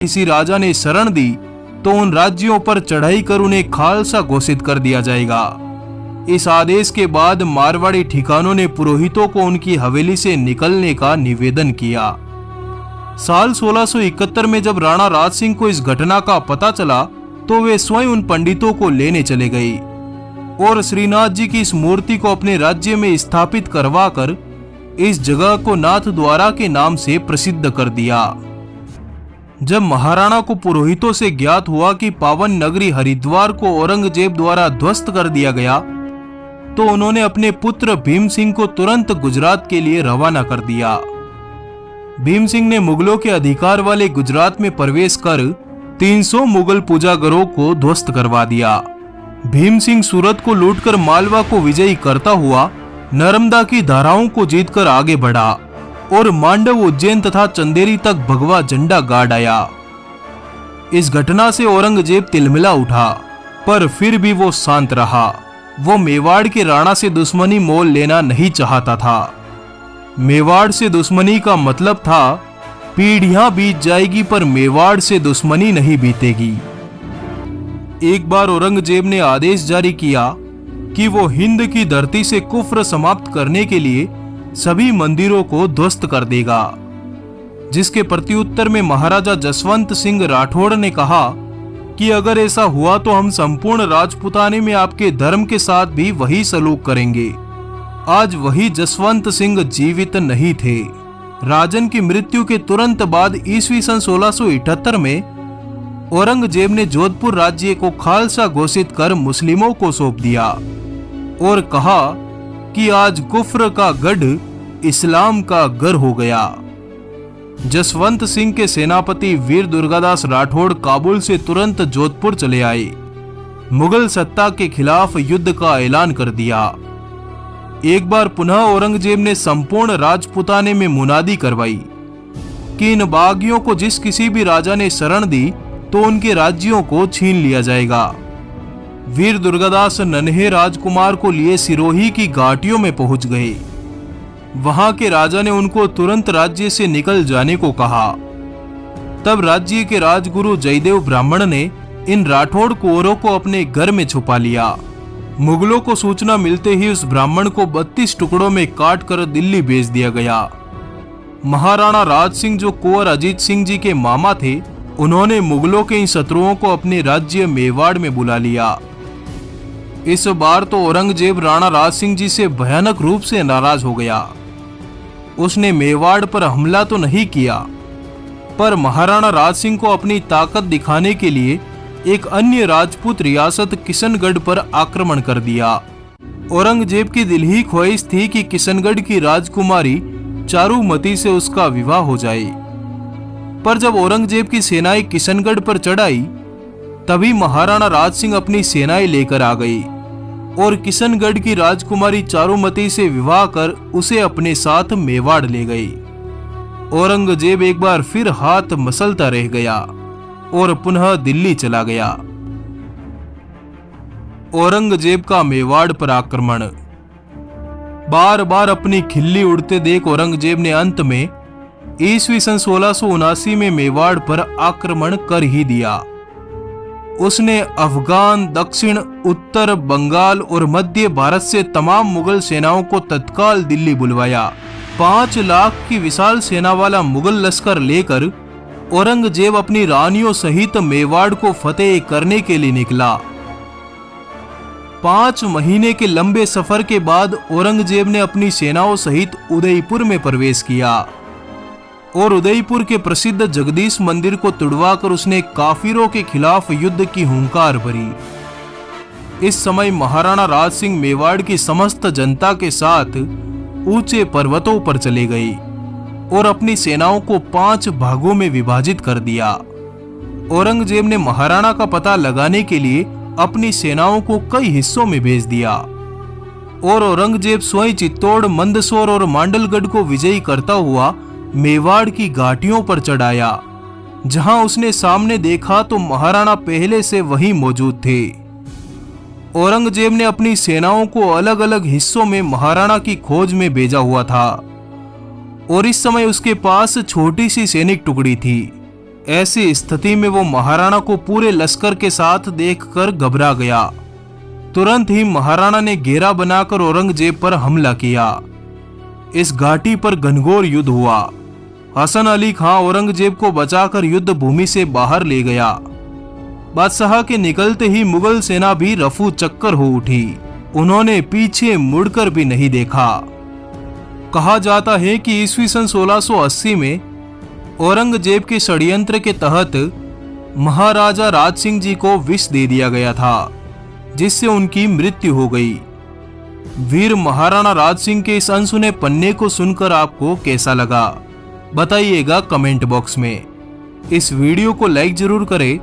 किसी राजा ने शरण दी तो उन राज्यों पर चढ़ाई कर उन्हें खालसा घोषित कर दिया जाएगा। इस आदेश के बाद मारवाड़ी ठिकानों ने पुरोहितों को उनकी हवेली से निकलने का निवेदन किया। साल 1671 में जब राणा राज सिंह को इस घटना का पता चला तो वे स्वयं उन पंडितों को लेने चले गए और श्रीनाथ जी की इस मूर्ति को अपने राज्य में स्थापित करवाकर इस जगह को नाथ द्वारा के नाम से प्रसिद्ध कर दिया। जब महाराणा को पुरोहितों से ज्ञात हुआ कि पावन नगरी हरिद्वार को औरंगजेब द्वारा ध्वस्त कर दिया गया तो उन्होंने अपने पुत्र भीम सिंह को तुरंत गुजरात के लिए रवाना कर दिया। भीम सिंह ने मुगलों के अधिकार वाले गुजरात में प्रवेश कर 300 मुगल पूजागरों को ध्वस्त करवा दिया। भीम सिंह सूरत को लूटकर मालवा को विजयी करता हुआ नर्मदा की धाराओं को जीतकर आगे बढ़ा और मांडव, उज्जैन तथा चंदेरी तक भगवा झंडा गाड़ आया। इस घटना से औरंगजेब तिलमिला उठा, पर फिर भी वो शांत रहा। वो मेवाड़ के राणा से दुश्मनी मोल लेना नहीं चाहता था। मेवाड़ से दुश्मनी का मतलब था पीढ़ियां बीत जाएगी पर मेवाड़ से दुश्मनी नहीं बीतेगी। एक बार औरंगजेब ने आदेश जारी किया कि वो हिंद की धरती से कुफ्र समाप्त करने के लिए सभी मंदिरों को ध्वस्त कर देगा, जिसके प्रत्युत्तर में महाराजा जसवंत सिंह राठौड़ ने कहा कि अगर ऐसा हुआ तो हम संपूर्ण राजपुताने में आपके धर्म के साथ भी वही सलूक करेंगे। आज वही जसवंत सिंह जीवित नहीं थे। राजन की मृत्यु के तुरंत बाद ईस्वी सन 1678 में औरंगजेब ने जोधपुर राज्य को खालसा घोषित कर मुस्लिमों को सौंप दिया और कहा कि आज कुफ्र का गढ़ इस्लाम का घर हो गया। जसवंत सिंह के सेनापति वीर दुर्गादास राठौड़ काबुल से तुरंत जोधपुर चले आए। मुगल सत्ता के खिलाफ युद्ध का ऐलान कर दिया। एक बार पुनः औरंगजेब ने संपूर्ण राजपुताने में मुनादी करवाई कि इन बागियों को जिस किसी भी राजा ने शरण दी तो उनके राज्यों को छीन लिया जाएगा। वीर दुर्गादास नन्हे राजकुमार को लिए सिरोही की घाटियों में पहुंच गए। वहां के राजा ने उनको तुरंत राज्य से निकल जाने को कहा। तब राज्य के राजगुरु जयदेव ब्राह्मण ने इन राठौड़ कुंवरों को अपने घर में छुपा लिया। मुगलों को सूचना मिलते ही उस ब्राह्मण को 32 टुकड़ों में काट कर दिल्ली भेज दिया गया। महाराणा राज सिंह जो कुंवर अजीत सिंह जी के मामा थे, उन्होंने मुगलों के इन शत्रुओं को अपने राज्य मेवाड़ में बुला लिया। इस बार तो औरंगजेब राणा राज सिंह जी से भयानक रूप से नाराज हो गया। उसने मेवाड़ पर हमला तो नहीं किया, पर महाराणा राज सिंह को अपनी ताकत दिखाने के लिए एक अन्य राजपूत रियासत किशनगढ़ पर आक्रमण कर दिया। औरंगजेब की दिल ही ख्वाहिश थी कि किशनगढ़ की राजकुमारी चारुमती से उसका विवाह हो जाए। पर जब औरंगजेब की सेनाएं किशनगढ़ पर चढ़ाई तभी महाराणा राज सिंह अपनी सेनाएं लेकर आ गई और किशनगढ़ की राजकुमारी चारुमती से विवाह कर उसे अपने साथ मेवाड़ ले गई। औरंगजेब एक बार फिर हाथ मसलता रह गया और पुनः दिल्ली चला गया। औरंगजेब का मेवाड़ पर आक्रमण। बार बार अपनी खिल्ली उड़ते देख औरंगजेब ने अंत में ईस्वी सन 1679 में मेवाड़ पर आक्रमण कर ही दिया। उसने अफगान, दक्षिण, उत्तर, बंगाल और मध्य भारत से तमाम मुगल सेनाओं को तत्काल दिल्ली बुलवाया। 5 लाख की विशाल सेना वाला मुगल लश्कर लेकर औरंगजेब अपनी रानियों सहित मेवाड़ को फतेह करने के लिए निकला। 5 महीने के लंबे सफर के बाद औरंगजेब ने अपनी सेनाओं सहित उदयपुर में प्रवेश किया और उदयपुर के प्रसिद्ध जगदीश मंदिर को तुड़वाकर उसने काफिरों के खिलाफ युद्ध की हुंकार भरी। इस समय महाराणा राज सिंह मेवाड़ की समस्त जनता के साथ ऊंचे पर्वतों पर चले गए और अपनी सेनाओं को 5 भागों में विभाजित कर दिया। औरंगजेब ने महाराणा का पता लगाने के लिए अपनी सेनाओं को कई हिस्सों में भेज दिया और औरंगजेब स्वयं चित्तौड़, मंदसौर और मांडलगढ़ को विजयी करता हुआ मेवाड़ की घाटियों पर चढ़ाया। जहां उसने सामने देखा तो महाराणा पहले से वहीं मौजूद थे। औरंगजेब ने अपनी सेनाओं को अलग अलग हिस्सों में महाराणा की खोज में भेजा हुआ था और इस समय उसके पास छोटी सी सैनिक टुकड़ी थी। ऐसी स्थिति में वो महाराणा को पूरे लश्कर के साथ देखकर घबरा गया। तुरंत ही महाराणा ने घेरा बनाकर औरंगजेब पर हमला किया। इस घाटी पर घनघोर युद्ध हुआ। हसन अली खां औरंगजेब को बचाकर युद्ध भूमि से बाहर ले गया। बादशाह के निकलते ही मुगल सेना भी रफू चक्कर हो उठी। उन्होंने पीछे मुड़कर भी नहीं देखा। कहा जाता है कि ईस्वी सन 1680 में औरंगजेब के षड्यंत्र के तहत महाराजा राज सिंह जी को विष दे दिया गया था, जिससे उनकी मृत्यु हो गई। वीर महाराणा राज सिंह के इस अनसुने पन्ने को सुनकर आपको कैसा लगा, बताइएगा कमेंट बॉक्स में। इस वीडियो को लाइक जरूर करें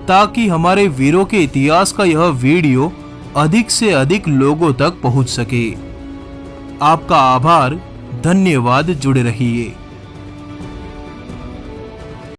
ताकि हमारे वीरों के इतिहास का यह वीडियो अधिक से अधिक लोगों तक पहुंच सके। आपका आभार, धन्यवाद। जुड़े रहिए।